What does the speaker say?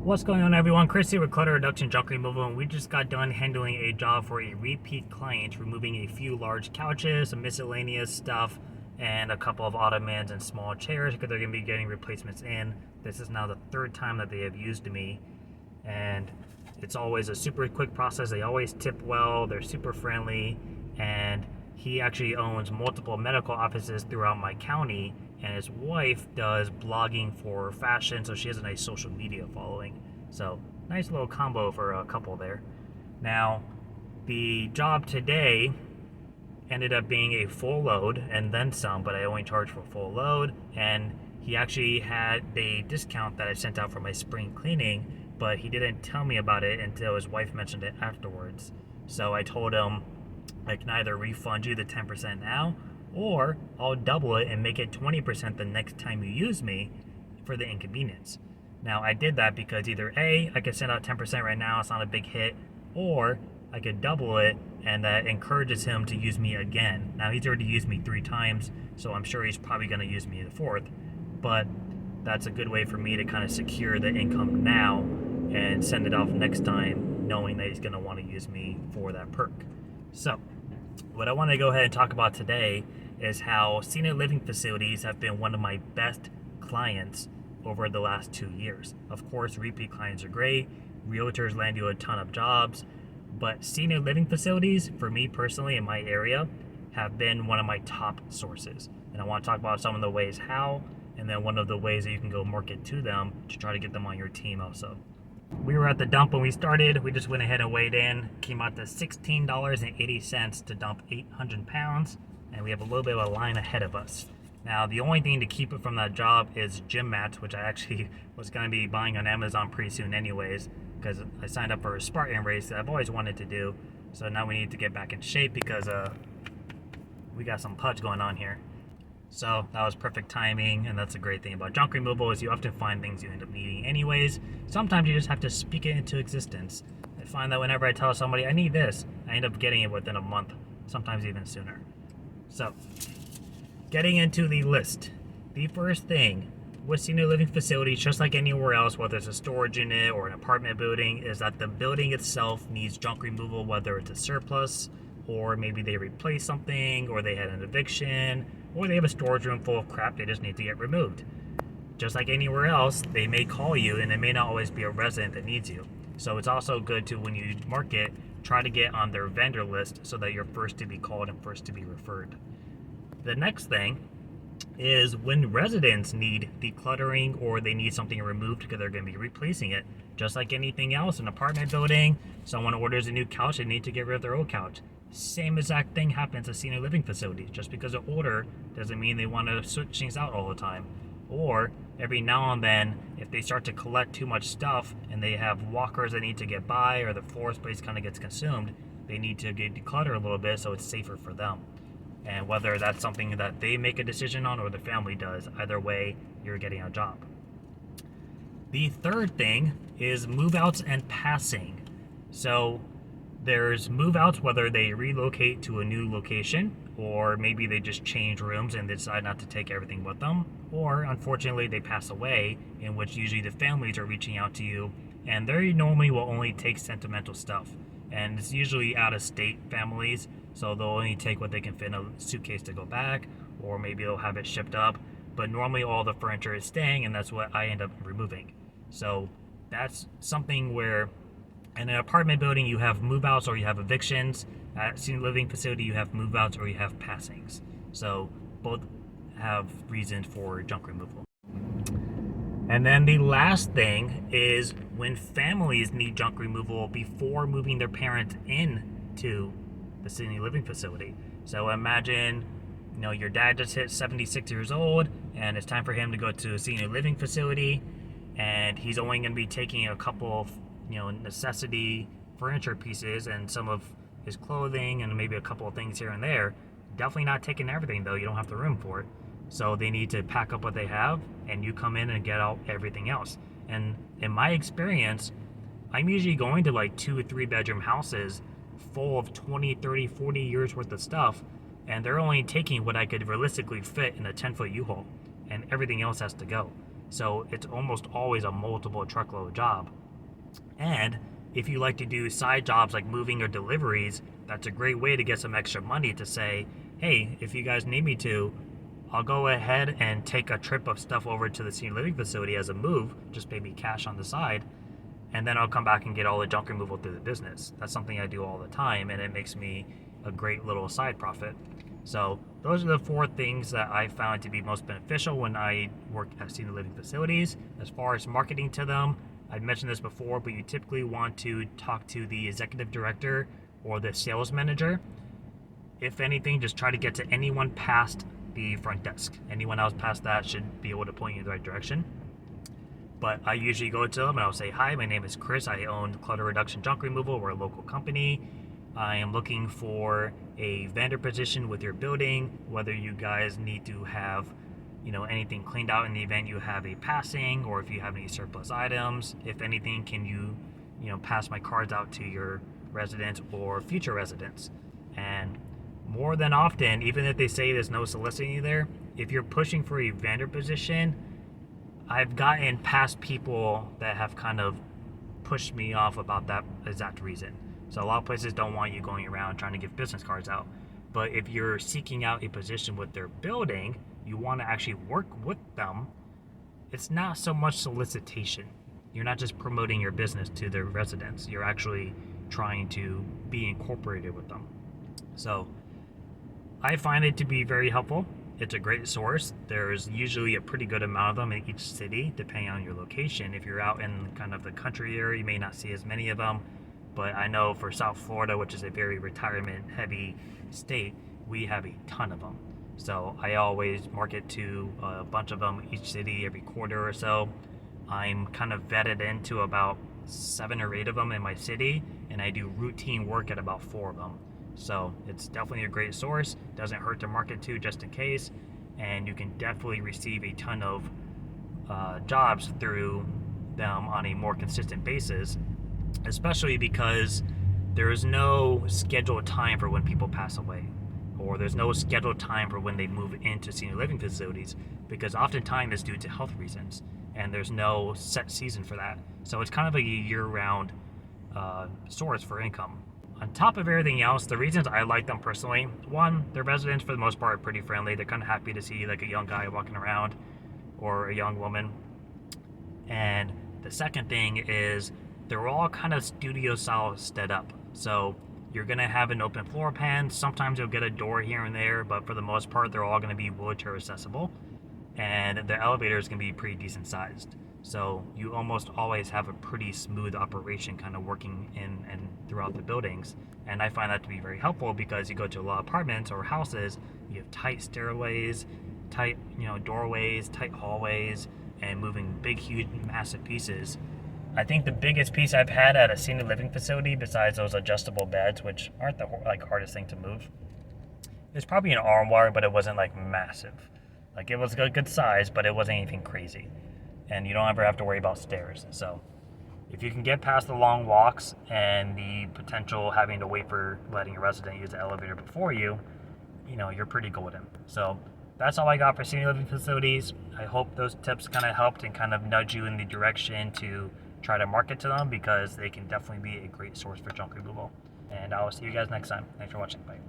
What's going on, everyone? Chris here with Clutter Reduction Junk Removal, and we just got done handling a job for a repeat client, removing a few large couches, some miscellaneous stuff, and a couple of ottomans and small chairs because they're going to be getting replacements in. This is now the third time that they have used me, and it's always a super quick process. They always tip well, they're super friendly, and he actually owns multiple medical offices throughout my county, and his wife does blogging for fashion, so she has a nice social media following. So nice little combo for a couple there. Now, the job today ended up being a full load and then some, but I only charged for full load, and he actually had a discount that I sent out for my spring cleaning, but he didn't tell me about it until his wife mentioned it afterwards. So I told him I can either refund you the 10% now, or I'll double it and make it 20% the next time you use me for the inconvenience. Now, I did that because either A, I could send out 10% right now, it's not a big hit, or I could double it, and that encourages him to use me again. Now, he's already used me 3 times, so I'm sure he's probably going to use me the 4th, but that's a good way for me to kind of secure the income now and send it off next time, knowing that he's going to want to use me for that perk. So, what I want to go ahead and talk about today is how senior living facilities have been one of my best clients over the last 2 years. Of course, repeat clients are great. Realtors land you a ton of jobs, but senior living facilities, for me personally in my area, have been one of my top sources. And I want to talk about some of the ways how, and then one of the ways that you can go market to them to try to get them on your team also. We were at the dump when we started. We just went ahead and weighed in. Came out to $16.80 to dump 800 pounds. And we have a little bit of a line ahead of us. Now, the only thing to keep it from that job is gym mats, which I actually was going to be buying on Amazon pretty soon anyways, because I signed up for a Spartan race that I've always wanted to do. So now we need to get back in shape because we got some pudge going on here. So that was perfect timing, and that's a great thing about junk removal is you often find things you end up needing anyways. Sometimes you just have to speak it into existence. I find that whenever I tell somebody I need this, I end up getting it within a month, sometimes even sooner. So, getting into the list. The first thing with senior living facilities, just like anywhere else, whether it's a storage unit or an apartment building, is that the building itself needs junk removal, whether it's a surplus, or maybe they replaced something, or they had an eviction, or they have a storage room full of crap they just need to get removed. Just like anywhere else, they may call you, and it may not always be a resident that needs you. So it's also good to, when you market, try to get on their vendor list so that you're first to be called and first to be referred. The next thing is when residents need decluttering or they need something removed because they're going to be replacing it. Just like anything else, an apartment building, someone orders a new couch, they need to get rid of their old couch. Same exact thing happens at senior living facilities. Just because they're older doesn't mean they want to switch things out all the time. Or every now and then, if they start to collect too much stuff and they have walkers that need to get by or the floor space kind of gets consumed, they need to get decluttered a little bit so it's safer for them. And whether that's something that they make a decision on or the family does, either way, you're getting a job. The third thing is move-outs and passing. So there's move-outs, whether they relocate to a new location, or maybe they just change rooms and they decide not to take everything with them, or unfortunately they pass away, in which usually the families are reaching out to you, and they normally will only take sentimental stuff. And it's usually out-of-state families, so they'll only take what they can fit in a suitcase to go back, or maybe they'll have it shipped up, but normally all the furniture is staying, and that's what I end up removing. So that's something where in an apartment building, you have move-outs or you have evictions. At a senior living facility, you have move-outs or you have passings. So both have reasons for junk removal. And then the last thing is when families need junk removal before moving their parents into the senior living facility. So imagine, your dad just hit 76 years old and it's time for him to go to a senior living facility, and he's only going to be taking a couple of necessity furniture pieces and some of his clothing and maybe a couple of things here and there. Definitely not taking everything though, you don't have the room for it. So they need to pack up what they have, and you come in and get out everything else. And in my experience, I'm usually going to like 2 or 3 bedroom houses full of 20, 30, 40 years worth of stuff, and they're only taking what I could realistically fit in a 10-foot U-Haul, and everything else has to go. So it's almost always a multiple truckload job. And if you like to do side jobs like moving or deliveries, that's a great way to get some extra money to say, hey, if you guys need me to, I'll go ahead and take a trip of stuff over to the senior living facility as a move, just pay me cash on the side, and then I'll come back and get all the junk removal through the business. That's something I do all the time, and it makes me a great little side profit. So those are the 4 things that I found to be most beneficial when I work at senior living facilities. As far as marketing to them, I've mentioned this before, but you typically want to talk to the executive director or the sales manager. If anything, just try to get to anyone past the front desk. Anyone else past that should be able to point you in the right direction. But I usually go to them and I'll say, hi, my name is Chris. I own Clutter Reduction Junk Removal. We're a local company. I am looking for a vendor position with your building, whether you guys need to have, anything cleaned out in the event you have a passing, or if you have any surplus items. If anything, can you, pass my cards out to your residents or future residents? And more than often, even if they say there's no soliciting there, if you're pushing for a vendor position, I've gotten past people that have kind of pushed me off about that exact reason. So a lot of places don't want you going around trying to give business cards out. But if you're seeking out a position with their building, you want to actually work with them, it's not so much solicitation. You're not just promoting your business to their residents. You're actually trying to be incorporated with them. So I find it to be very helpful. It's a great source. There's usually a pretty good amount of them in each city, depending on your location. If you're out in kind of the country area, you may not see as many of them. But I know for South Florida, which is a very retirement-heavy state, we have a ton of them. So I always market to a bunch of them each city every quarter or so. I'm kind of vetted into about 7 or 8 of them in my city, and I do routine work at about 4 of them. So it's definitely a great source. Doesn't hurt to market to just in case, and you can definitely receive a ton of jobs through them on a more consistent basis, especially because there is no scheduled time for when people pass away, or there's no scheduled time for when they move into senior living facilities, because oftentimes it's due to health reasons, and there's no set season for that. So it's kind of a year-round source for income. On top of everything else, the reasons I like them personally, one, their residents for the most part are pretty friendly. They're kind of happy to see like a young guy walking around or a young woman. And the second thing is they're all kind of studio style set up. So you're going to have an open floor plan. Sometimes you'll get a door here and there, but for the most part, they're all going to be wheelchair accessible. And the elevator is going to be pretty decent sized. So you almost always have a pretty smooth operation kind of working in and throughout the buildings. And I find that to be very helpful because you go to a lot of apartments or houses, you have tight stairways, tight, doorways, tight hallways, and moving big, huge, massive pieces. I think the biggest piece I've had at a senior living facility, besides those adjustable beds, which aren't the hardest thing to move, is probably an armoire, but it wasn't massive. It was a good size, but it wasn't anything crazy. And you don't ever have to worry about stairs. So if you can get past the long walks and the potential having to wait for letting a resident use the elevator before you, you're pretty golden. So that's all I got for senior living facilities. I hope those tips kind of helped and kind of nudge you in the direction to try to market to them, because they can definitely be a great source for junk removal. And I will see you guys next time. Thanks for watching. Bye.